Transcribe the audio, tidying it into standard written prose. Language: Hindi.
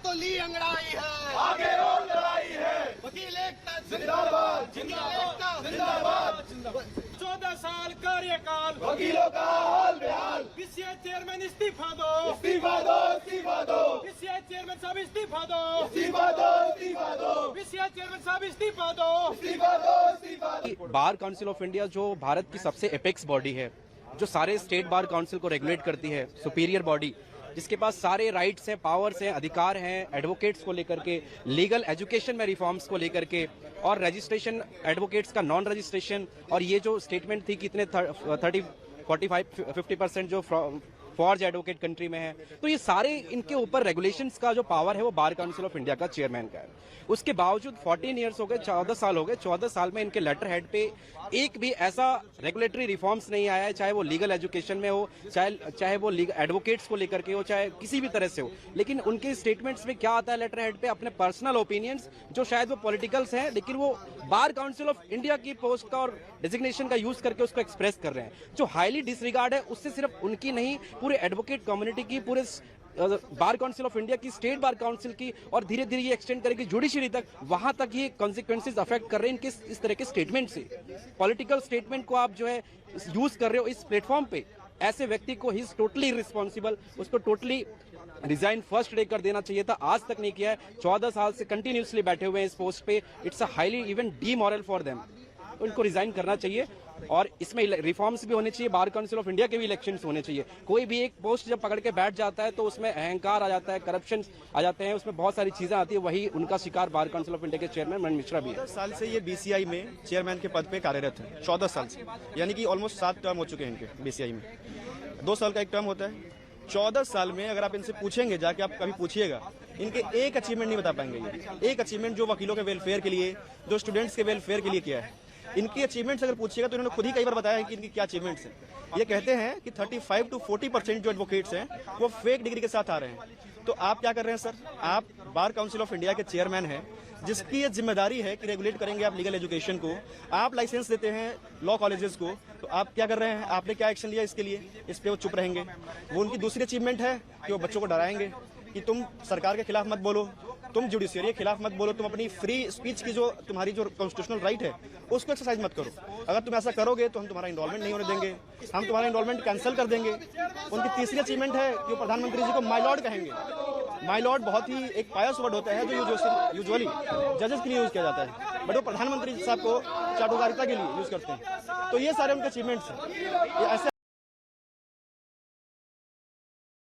तो ली अंगड़ाई है, आगे और लड़ाई है, वकील एकता जिंदाबाद जिंदाबाद जिंदाबाद। 14 साल कार्यकाल, वकीलों का हाल बेहाल, पीसीआई चेयरमैन इस्तीफा दो, इस्तीफा दो इस्तीफा दो, पीसीआई चेयरमैन साहब इस्तीफा दो, इस्तीफा दो इस्तीफा दो, पीसीआई चेयरमैन साहब इस्तीफा दो। इस्तीफा दो इस्तीफा दो। बार काउंसिल ऑफ इंडिया जो भारत की सबसे एपेक्स बॉडी है, जो सारे स्टेट बार काउंसिल को रेगुलेट करती है, सुपीरियर बॉडी जिसके पास सारे राइट्स हैं, पावर्स हैं, अधिकार हैं एडवोकेट्स को लेकर के, लीगल एजुकेशन में रिफॉर्म्स को लेकर के, और रजिस्ट्रेशन एडवोकेट्स का नॉन रजिस्ट्रेशन, और ये जो स्टेटमेंट थी कितने 30-45-50% जो फॉर्ज एडवोकेट कंट्री में है, तो ये सारे इनके ऊपर रेगुलेशंस का जो पावर है वो बार काउंसिल ऑफ इंडिया का चेयरमैन का है। उसके बावजूद 14 ईयर्स हो गए, 14 साल हो गए, 14 साल में इनके लेटर हेड पे एक भी ऐसा रेगुलेटरी रिफॉर्म्स नहीं आया है, चाहे वो लीगल एजुकेशन में हो, चाहे वो एडवोकेट्स को लेकर के हो, चाहे किसी भी तरह से हो। लेकिन उनके स्टेटमेंट्स में क्या आता है लेटर हेड पे? अपने पर्सनल ओपिनियंस, जो शायद वो पॉलिटिकल्स हैं, लेकिन वो बार काउंसिल ऑफ इंडिया की पोस्ट का और डिजिग्नेशन का यूज करके उसको एक्सप्रेस कर रहे हैं, जो हाईली डिसरिगार्ड है। उससे सिर्फ उनकी नहीं, पूरे एडवोकेट कम्युनिटी की, पूरे बार काउंसिल ऑफ इंडिया की, स्टेट बार काउंसिल की, और धीरे धीरे ये एक्सटेंड करेगी जुडिशरी तक, वहां तक ये कॉन्सिक्वेंसेज अफेक्ट कर रहे हैं इनके इस तरह के स्टेटमेंट से। पॉलिटिकल स्टेटमेंट को आप जो है यूज कर रहे हो इस प्लेटफॉर्म पे, ऐसे व्यक्ति को ही इज टोटली रिस्पॉन्सिबल, उसको टोटली रिजाइन फर्स्ट डे कर देना चाहिए था, आज तक नहीं किया है। 14 साल से कंटिन्यूसली बैठे हुए हैं इस पोस्ट पे, it's a highly even demoral for them. उनको रिजाइन करना चाहिए, और इसमें रिफॉर्म्स भी होने चाहिए, बार काउंसिल ऑफ इंडिया के भी इलेक्शंस होने चाहिए। कोई भी एक पोस्ट जब पकड़ के बैठ जाता है तो उसमें अहंकार आ जाता है, करप्शन आ जाते हैं, उसमें बहुत सारी चीजें आती है। वही उनका शिकार बार काउंसिल ऑफ इंडिया के चेयरमैन मनीष मिश्रा भी है। 14 साल से ये बीसीआई में चेयरमैन के पद पे कार्यरत है, 14 साल से, यानी कि ऑलमोस्ट 7 टर्म हो चुके हैं इनके बीसीआई में। 2 साल का एक टर्म होता है। 14 साल में अगर आप इनसे पूछेंगे, जाके आप कभी पूछिएगा, इनके एक अचीवमेंट नहीं बता पाएंगे। ये एक अचीवमेंट जो वकीलों के वेलफेयर के लिए, जो स्टूडेंट्स के वेलफेयर के लिए किया है, इनकी अचीवमेंट्स अगर पूछिएगा तो इन्होंने खुद ही कई बार बताया है कि इनकी क्या अचीवमेंट्स हैं। ये कहते हैं कि 35 to 40% जो एडवोकेट्स हैं वो फेक डिग्री के साथ आ रहे हैं। तो आप क्या कर रहे हैं सर? आप बार काउंसिल ऑफ इंडिया के चेयरमैन हैं, जिसकी ये जिम्मेदारी है कि रेगुलेट करेंगे आप लीगल एजुकेशन को। आप लाइसेंस देते हैं लॉ कॉलेजेस को, तो आप क्या कर रहे हैं? आपने क्या एक्शन लिया इसके लिए? इस पे वो चुप रहेंगे। वो उनकी दूसरी अचीवमेंट है कि वो बच्चों को डराएंगे कि तुम सरकार के खिलाफ मत बोलो, तुम जुडिशियरी के खिलाफ मत बोलो, तुम अपनी फ्री स्पीच की जो तुम्हारी जो कॉन्स्टिट्यूशनल राइट है उसको एक्सरसाइज मत करो। अगर तुम ऐसा करोगे तो हम तुम्हारा इनरोलमेंट नहीं होने देंगे, हम तुम्हारा इनरोलमेंट कैंसिल कर देंगे। उनकी तीसरी अचीवमेंट है कि वो प्रधानमंत्री जी को माय लॉर्ड कहेंगे। माय लॉर्ड बहुत ही एक पायस वर्ड होता है जो यूजुअली जजेस के लिए यूज किया जाता है, बट वो प्रधानमंत्री साहब को चाटुकारिता के लिए यूज करते हैं। तो ये सारे उनके अचीवमेंट्स हैं। ये ऐसे